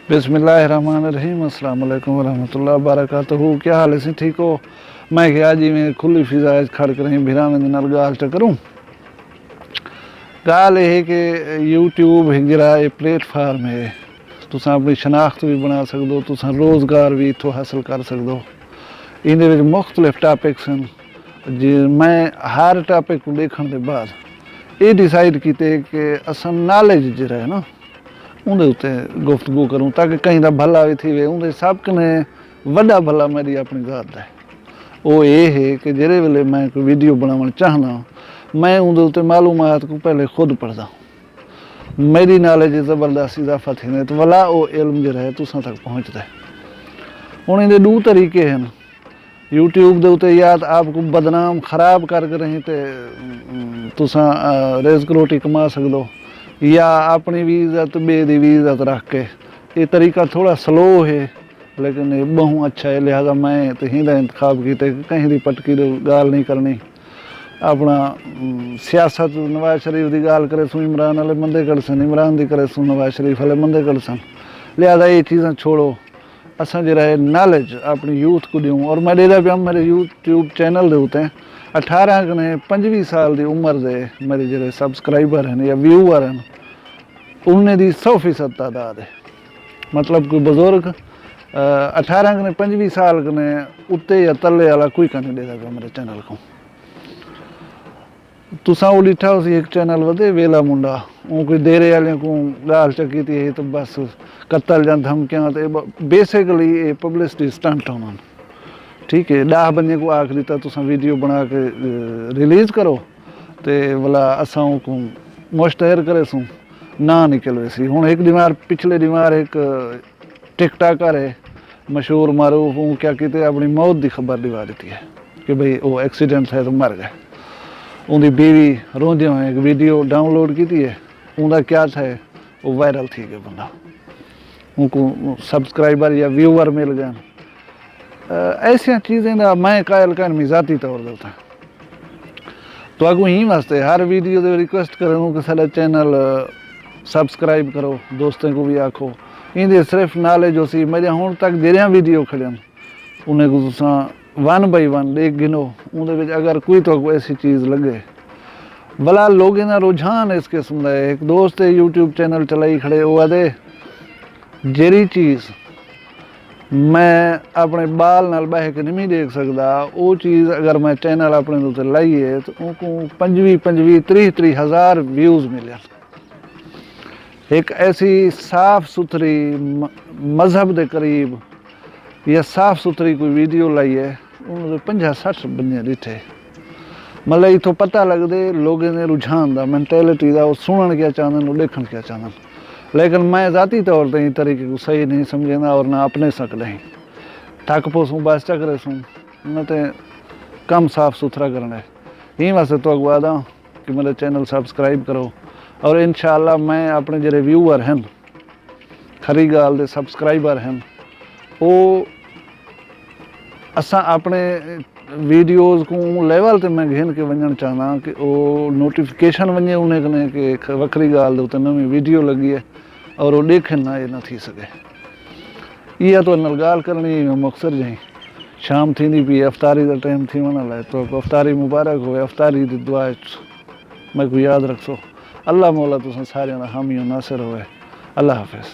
बिस्मिल्लाहिर्रहमानिर्रहीम अस्सलाम वालेकुम वरहमतुल्लाहि वबरकातुहू। क्या हाल है? ठीक हो? मैं क्या जी में खुली फिजा खड़ कर भिरावें दे नाल गाल च करूँ। गाल यह कि यूट्यूब एक जरा प्लेटफार्म है, तुस अपनी शनाख्त भी बना सकते हो, तुस रोज़गार भी इतों हासिल कर सकते हो। इहदे विच मुख्तलिफ टॉपिक्स हैं जी। मैं हर टॉपिक को देखने के बाद ये डिसाइड किए कि असां नॉलेज जरा है ना उहदे उत्ते गुफ्तगू करूँ ताकि कहीं का भला भी थी वे। उहदे सब कने वड्डा भला मेरी अपनी ज़ात है। वो ये है कि जिहड़े वेले मैं कोई वीडियो बनावन चाहना मैं उहदे उत्ते मालूमात को पहले खुद पढ़दा, मेरी नॉलेज ज़बरदस्त इजाफा थी तो वला वो इल्म जो है तुसां तक पहुँचता है। हुण इहदे दो तरीके हैं यूट्यूब दे उत्ते, या तो आपको बदनाम खराब करके रही तो तुसां रिज़्क रोटी कमा सकते हो, या अपनी भी इज्जत बे दी भी इज्जत रख के। ये तरीका थोड़ा स्लो है लेकिन ये बहु अच्छा है, लिहाजा मैं तो हिंदा इंतखाब किया कहीं की पटकी गाल नहीं करनी। अपना सियासत नवाज शरीफ की गाल करे सू इमरान वाले मंदे कड़सन, इमरान की करे सू नवाज शरीफ वाले मंदे कड़सन। लिहाजा ये चीज़ां छोड़ो, असा जरा है नॉलेज अपनी यूथ को दूँ। और मैं डेरा पिया मेरे यूट्यूब चैनल के उत्ते 18 कने 25 साल की उम्र के मेरे जो सबसक्राइबर हैं या व्यूअर हैं उन्हें दी 100% तादाद है। मतलब कोई बुजुर्ग 18 कने 25 साल कने उत्ते या तले वाला कोई नहीं देता पिया मेरे चैनल को। तुसा वो डिठा उसी एक चैनल वधे वेला मुंडा, वो कोई देरे वाले को गाल चकी थी तो बस कत्ल या धमकियाँ तो बेसिकली ये पब्लिसिटी स्टंट होना। ठीक है, 10 बंदे को आख दिता तुसा वीडियो बना के रिलीज़ करो तो भला असां को मुश्तहर करे सूँ ना निकल वैसी। हूँ एक दिमार पिछले दिमार एक टिकटॉकर है मशहूर मारूफ, वो क्या कहते अपनी मौत की खबर दिवा दी है कि भाई वो एक्सीडेंट है तो मर गए। उनकी बीवी रोंदे हुए एक वीडियो डाउनलोड की है, उनका क्या था वो वायरल थी गया बंदा, उनको सब्सक्राइबर या व्यूअर मिल गए। ऐसा चीज़ें का मैं कायल कर ज़ाती तौर देता तो अगू ही वास्ते हर वीडियो दे रिक्वेस्ट करूँ कि साडा चैनल सब्सक्राइब करो, दोस्तों को भी आखो। इनके सिर्फ नॉलेज हो सी मेरे हूँ तक जेरिया वीडियो खड़न उन्हें को तुसा 1 बाय 1 देख गिनो, उनके अगर कोई तो ऐसी चीज़ लगे भला लोगों का रुझान इस किस्म का है। एक दोस्त यूट्यूब चैनल चलाई खड़े वो आदे जेरी चीज़ मैं अपने बाल नाल बह के नहीं देख सकता, वो चीज़ अगर मैं चैनल अपने उत्ते लाई है तो उनको 25-30 हज़ार व्यूज़ मिले। एक ऐसी साफ सुथरी मजहब के करीब या साफ सुथरी कोई वीडियो लाई है उन्होंने 50-60 बंदे दिखे। मतलब इतों पता लगते लोगों के रुझान का मैंटेलिटी का, वो सुनन क्या चाहते हैं देखन क्या चाहते हैं। लेकिन मैं ज़ाती तौर पर तरीके को सही नहीं समझना और ना अपने सकते हैं। थक पोसूँ बस चकरे सूँ न तो कम साफ सुथरा करना है। यही वास्ते तो अगवादा कि मेरे चैनल सब्सक्राइब करो और इंशाअल्लाह मैं अपने जो व्यूअर हैं खरी गाल दे सब्सक्राइबर हैं वो असा अपने वीडियोज़ को लेवल ते मैं घेन के वजन चाहना कि वो नोटिफिकेशन वजे उन्हें कने कि वक्री गाल दे नवी वीडियो लगी है और वो देखें ना ये ना थी सके। यह तो नल गाल करनी मकसद जी शाम थी पी अफ्तारी का टाइम थी वना लाए तो अफ्तारी मुबारक हो। अफ्तारी की दुआ मैं को याद रखो। अल्लाह मौला तुम सारे हामी नासिर होए। अल्लाह हाफिज़।